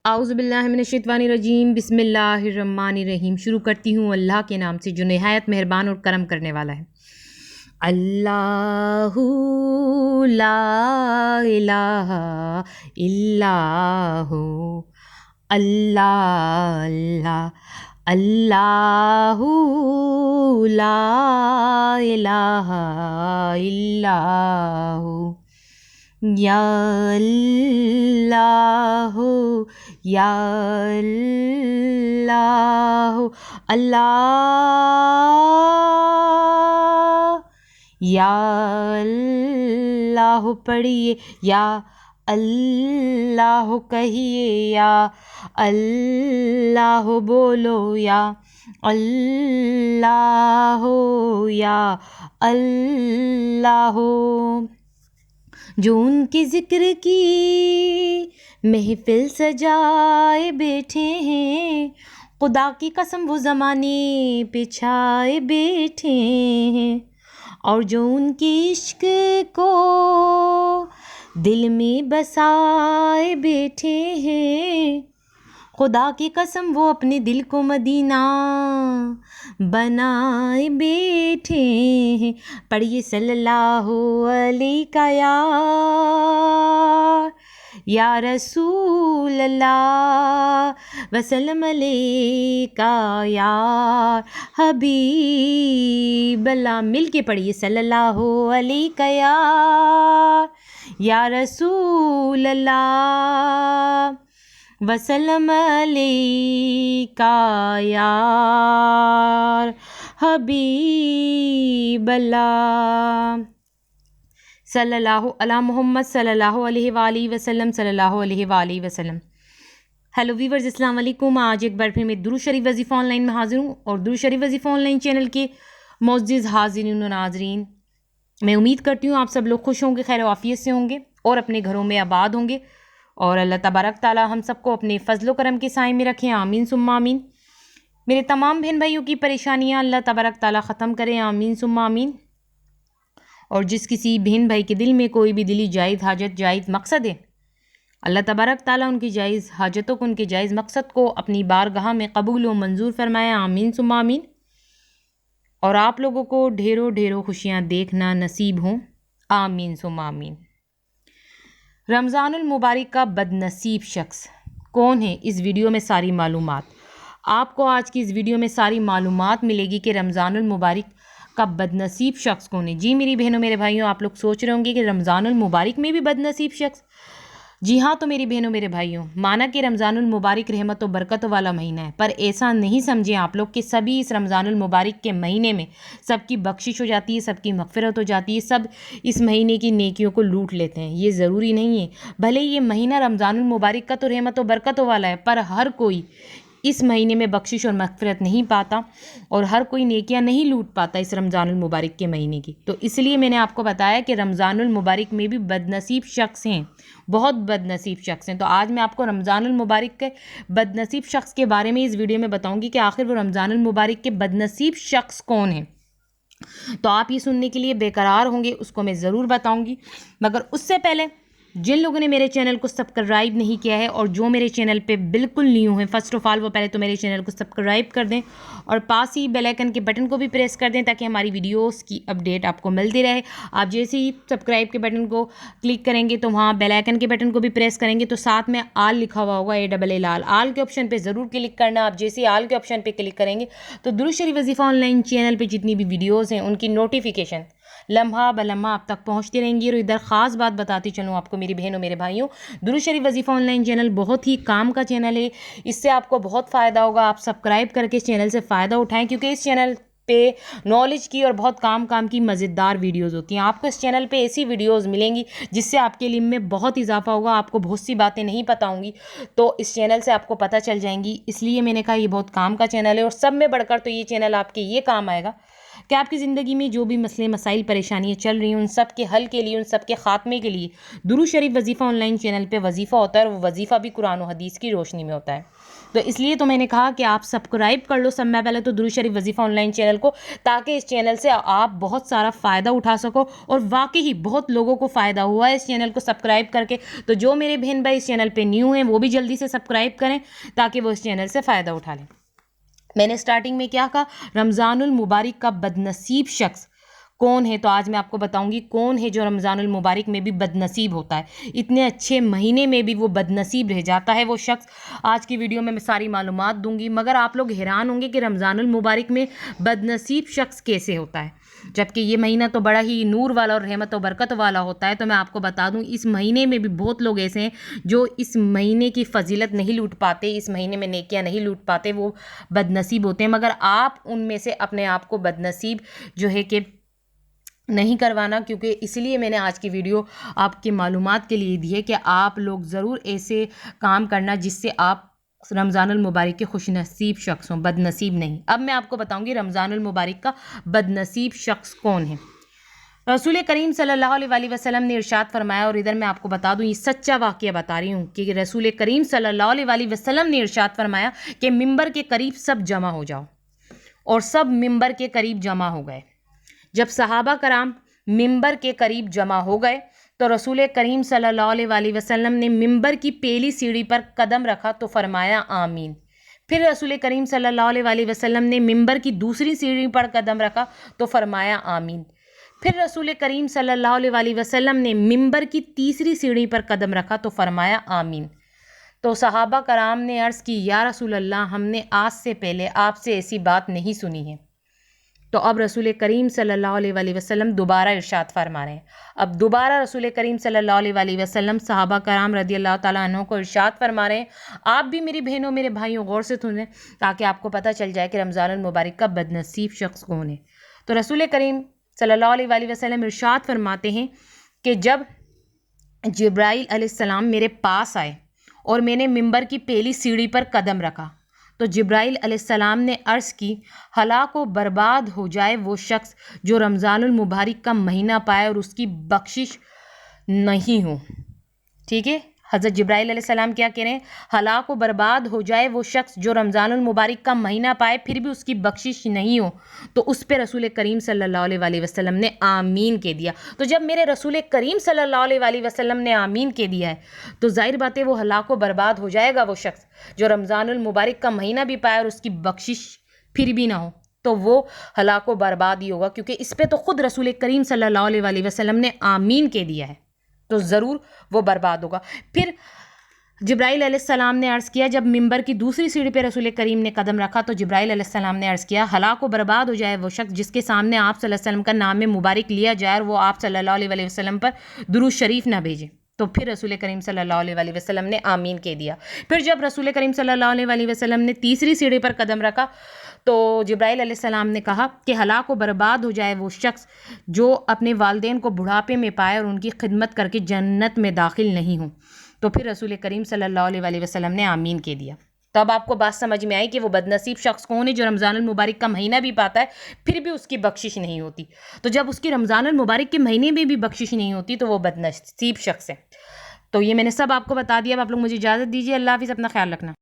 اعوذ باللہ من الشیطان الرجیم، بسم اللہ الرحمن الرحیم۔ شروع کرتی ہوں اللہ کے نام سے جو نہایت مہربان اور کرم کرنے والا ہے۔ اللہ لا الہ الا ہو، اللہ اللہ اللہ لا الہ الا ہو، یا اللہ یا اللہ اللہ یا اللہ پڑھیے، یا اللہ کہیے، یا اللہ بولو، یا اللہ یا اللہ، جو ان کے ذکر کی محفل سجائے بیٹھے ہیں، خدا کی قسم وہ زمانے پہ چھائے بیٹھے ہیں، اور جو ان کے عشق کو دل میں بسائے بیٹھے ہیں، خدا کی قسم وہ اپنے دل کو مدینہ بنائے بیٹھے ہیں۔ پڑھیے صلی اللہ علیہ یا رسول اللہ وسلم علیہ یا حبیب اللہ۔ مل کے پڑھیے صلی اللہ علیہ یا رسول اللہ وسلم علیہ یا حبیب اللہ، صلی اللہ علی محمد صلی اللہ علیہ وآلہ وسلم، صلی اللہ علیہ وآلہ وسلم۔ ہیلو ویورز، السلام علیکم۔ آج ایک بار پھر میں درود شریف وظیفہ آن لائن میں حاضر ہوں، اور درود شریف وظیفہ آن لائن چینل کے معزز حاضرین و ناظرین، میں امید کرتی ہوں آپ سب لوگ خوش ہوں گے، خیر و عافیت سے ہوں گے، اور اپنے گھروں میں آباد ہوں گے، اور اللہ تبارک تعالیٰ ہم سب کو اپنے فضل و کرم کے سائے میں رکھیں، آمین ثم آمین۔ میرے تمام بہن بھائیوں کی پریشانیاں اللہ تبارک تعالیٰ ختم کریں، آمین ثم آمین۔ اور جس کسی بہن بھائی کے دل میں کوئی بھی دلی جائز حاجت، جائز مقصد ہے، اللہ تبارک تعالیٰ ان کی جائز حاجتوں کو، ان کے جائز مقصد کو اپنی بارگاہ میں قبول و منظور فرمائے، آمین ثم آمین۔ اور آپ لوگوں کو ڈھیروں ڈھیروں خوشیاں دیکھنا نصیب ہوں، آمین ثم آمین۔ رمضان المبارک کا بد نصیب شخص کون ہے؟ اس ویڈیو میں ساری معلومات آپ کو، آج کی اس ویڈیو میں ساری معلومات ملے گی کہ رمضان المبارک کا بد نصیب شخص کون ہے۔ جی میری بہنوں میرے بھائیوں، آپ لوگ سوچ رہے ہوں گے کہ رمضان المبارک میں بھی بد نصیب شخص؟ جی ہاں، تو میری بہنوں میرے بھائیوں، مانا کہ رمضان المبارک رحمت و برکت والا مہینہ ہے، پر ایسا نہیں سمجھیں آپ لوگ کہ سبھی اس رمضان المبارک کے مہینے میں سب کی بخشش ہو جاتی ہے، سب کی مغفرت ہو جاتی ہے، سب اس مہینے کی نیکیوں کو لوٹ لیتے ہیں۔ یہ ضروری نہیں ہے۔ بھلے یہ مہینہ رمضان المبارک کا تو رحمت و برکت والا ہے، پر ہر کوئی اس مہینے میں بخشش اور مغفرت نہیں پاتا، اور ہر کوئی نیکیاں نہیں لوٹ پاتا اس رمضان المبارک کے مہینے کی۔ تو اس لیے میں نے آپ کو بتایا کہ رمضان المبارک میں بھی بد نصیب شخص ہیں، بہت بد نصیب شخص ہیں۔ تو آج میں آپ کو رمضان المبارک کے بد نصیب شخص کے بارے میں اس ویڈیو میں بتاؤں گی کہ آخر وہ رمضان المبارک کے بد نصیب شخص کون ہیں۔ تو آپ یہ سننے کے لیے بے قرار ہوں گے، اس کو میں ضرور بتاؤں گی، مگر اس سے پہلے جن لوگوں نے میرے چینل کو سبسکرائب نہیں کیا ہے، اور جو میرے چینل پہ بالکل نیو ہیں، فرسٹ آف آل وہ پہلے تو میرے چینل کو سبسکرائب کر دیں، اور پاس ہی بیل آئیکن کے بٹن کو بھی پریس کر دیں، تاکہ ہماری ویڈیوز کی اپڈیٹ آپ کو ملتی رہے۔ آپ جیسے ہی سبسکرائب کے بٹن کو کلک کریں گے تو وہاں بیل آئیکن کے بٹن کو بھی پریس کریں گے تو ساتھ میں آل لکھا ہوا ہوگا، ALL آل کے آپشن پہ ضرور کلک کرنا۔ آپ جیسے ہی آل کے آپشن پہ کلک کریں گے تو درود شریف وظیفہ آن لائن چینل پہ جتنی بھی ویڈیوز ہیں ان کی نوٹیفیکیشن لمحہ بلمحہ آپ تک پہنچتی رہیں گی۔ اور ادھر خاص بات بتاتی چلوں آپ کو میری بہنوں میرے بھائیوں، درود شریف وظیفہ آن لائن چینل بہت ہی کام کا چینل ہے، اس سے آپ کو بہت فائدہ ہوگا۔ آپ سبسکرائب کر کے اس چینل سے فائدہ اٹھائیں، کیونکہ اس چینل پہ نالج کی اور بہت کام کی مزیدار ویڈیوز ہوتی ہیں۔ آپ کو اس چینل پہ ایسی ویڈیوز ملیں گی جس سے آپ کے علم میں بہت اضافہ ہوگا، آپ کو بہت سی باتیں نہیں پتہ ہوں گی تو اس چینل سے آپ کو پتہ چل جائیں گی۔ اس لیے میں نے کہا یہ بہت کام کا چینل ہے، اور سب میں بڑھ کر تو یہ چینل آپ کے یہ کام آئے گا کہ آپ کی زندگی میں جو بھی مسئلے مسائل پریشانیاں چل رہی ہیں ان سب کے حل کے لیے، ان سب کے خاتمے کے لیے درود شریف وظیفہ آن لائن چینل پہ وظیفہ ہوتا ہے، اور وہ وظیفہ بھی قرآن و حدیث کی روشنی میں ہوتا ہے۔ تو اس لیے تو میں نے کہا کہ آپ سبسکرائب کر لو سب میں پہلے تو درود شریف وظیفہ آن لائن چینل کو، تاکہ اس چینل سے آپ بہت سارا فائدہ اٹھا سکو، اور واقعی بہت لوگوں کو فائدہ ہوا ہے اس چینل کو سبسکرائب کر کے۔ تو جو میرے بہن بھائی اس چینل پہ نیو ہیں وہ بھی جلدی سے سبسکرائب کریں تاکہ وہ اس چینل سے فائدہ اٹھا لیں۔ میں نے سٹارٹنگ میں کیا کہا؟ رمضان المبارک کا بدنصیب شخص کون ہے؟ تو آج میں آپ کو بتاؤں گی کون ہے جو رمضان المبارک میں بھی بدنصیب ہوتا ہے، اتنے اچھے مہینے میں بھی وہ بدنصیب رہ جاتا ہے وہ شخص۔ آج کی ویڈیو میں ساری معلومات دوں گی، مگر آپ لوگ حیران ہوں گے کہ رمضان المبارک میں بدنصیب شخص کیسے ہوتا ہے، جبکہ یہ مہینہ تو بڑا ہی نور والا اور رحمت و برکت والا ہوتا ہے۔ تو میں آپ کو بتا دوں اس مہینے میں بھی بہت لوگ ایسے ہیں جو اس مہینے کی فضیلت نہیں لوٹ پاتے، اس مہینے میں نیکیاں نہیں لوٹ پاتے، وہ بدنصیب ہوتے ہیں، مگر آپ ان میں سے اپنے آپ کو بدنصیب جو ہے کہ نہیں کروانا، کیونکہ اس لیے میں نے آج کی ویڈیو آپ کی معلومات کے لیے دی ہے کہ آپ لوگ ضرور ایسے کام کرنا جس سے آپ رمضان المبارک کے خوش نصیب شخص ہوں، بدنصیب نہیں۔ اب میں آپ کو بتاؤں گی رمضان المبارک کا بدنصیب شخص کون ہے۔ رسول کریم صلی اللہ علیہ وسلم نے ارشاد فرمایا، اور ادھر میں آپ کو بتا دوں یہ سچا واقعہ بتا رہی ہوں کہ رسول کریم صلی اللہ علیہ وسلم نے ارشاد فرمایا کہ ممبر کے قریب سب جمع ہو جاؤ، اور سب ممبر کے قریب جمع ہو گئے۔ جب صحابہ کرام ممبر کے قریب جمع ہو گئے تو رسول کریم صلی اللہ علیہ وسلم نے ممبر کی پہلی سیڑھی پر قدم رکھا تو فرمایا آمین۔ پھر رسول کریم صلی اللہ علیہ وسلم نے ممبر کی دوسری سیڑھی پر قدم رکھا تو فرمایا آمین۔ پھر رسول کریم صلی اللہ علیہ وسلم نے ممبر کی تیسری سیڑھی پر قدم رکھا تو فرمایا آمین۔ تو صحابہ کرام نے عرض کی یا رسول اللہ، ہم نے آج سے پہلے آپ سے ایسی بات نہیں سنی ہے۔ تو اب رسول کریم صلی اللہ علیہ وسلم دوبارہ ارشاد فرما رہے ہیں۔ اب دوبارہ رسول کریم صلی اللہ علیہ وسلم صحابہ کرام رضی اللہ تعالیٰ عنہ کو ارشاد فرما رہے ہیں، آپ بھی میری بہنوں میرے بھائیوں غور سے سنیں تاکہ آپ کو پتہ چل جائے کہ رمضان المبارک کا بدنصیب شخص کون ہے۔ تو رسول کریم صلی اللہ علیہ وسلم ارشاد فرماتے ہیں کہ جب جبرائیل علیہ السلام میرے پاس آئے اور میں نے ممبر کی پہلی سیڑھی پر قدم رکھا تو جبرائیل علیہ السلام نے عرض کی، ہلاک و برباد ہو جائے وہ شخص جو رمضان المبارک کا مہینہ پائے اور اس کی بخشش نہیں ہو۔ ٹھیک ہے، حضرت جبرائیل علیہ السلام کیا کہہ رہے ہیں؟ ہلاک و برباد ہو جائے وہ شخص جو رمضان المبارک کا مہینہ پائے پھر بھی اس کی بخشش نہیں ہو۔ تو اس پہ رسول کریم صلی اللہ علیہ وسلم نے آمین کہہ دیا۔ تو جب میرے رسول کریم صلی اللہ علیہ وسلم نے آمین کہہ دیا ہے تو ظاہر بات ہے وہ ہلاک و برباد ہو جائے گا وہ شخص جو رمضان المبارک کا مہینہ بھی پائے اور اس کی بخشش پھر بھی نہ ہو، تو وہ ہلاک و برباد ہی ہوگا، کیونکہ اس پہ تو خود رسول کریم صلی اللہ علیہ وسلم نے آمین کہہ دیا ہے، تو ضرور وہ برباد ہوگا۔ پھر جبرائیل علیہ السلام نے عرض کیا، جب ممبر کی دوسری سیڑھی پہ رسول کریم نے قدم رکھا تو جبرائیل علیہ السلام نے عرض کیا، ہلاک و برباد ہو جائے وہ شخص جس کے سامنے آپ صلی اللہ علیہ وسلم کا نام مبارک لیا جائے اور وہ آپ صلی اللہ علیہ وسلم پر درود شریف نہ بھیجے۔ تو پھر رسول کریم صلی اللہ علیہ وسلم نے آمین کہہ دیا۔ پھر جب رسول کریم صلی اللہ علیہ وسلم نے تیسری سیڑھی پر قدم رکھا تو جبرائیل علیہ السلام نے کہا کہ ہلاک و برباد ہو جائے وہ شخص جو اپنے والدین کو بڑھاپے میں پائے اور ان کی خدمت کر کے جنت میں داخل نہیں ہوں۔ تو پھر رسول کریم صلی اللہ علیہ وسلم نے آمین کہہ دیا۔ تو اب آپ کو بات سمجھ میں آئی کہ وہ بدنصیب شخص کون ہے جو رمضان المبارک کا مہینہ بھی پاتا ہے پھر بھی اس کی بخشش نہیں ہوتی۔ تو جب اس کی رمضان المبارک کے مہینے میں بھی بخشش نہیں ہوتی تو وہ بدنصیب شخص ہے۔ تو یہ میں نے سب آپ کو بتا دیا۔ اب آپ لوگ مجھے اجازت دیجیے، اللہ حافظ، اپنا خیال رکھنا۔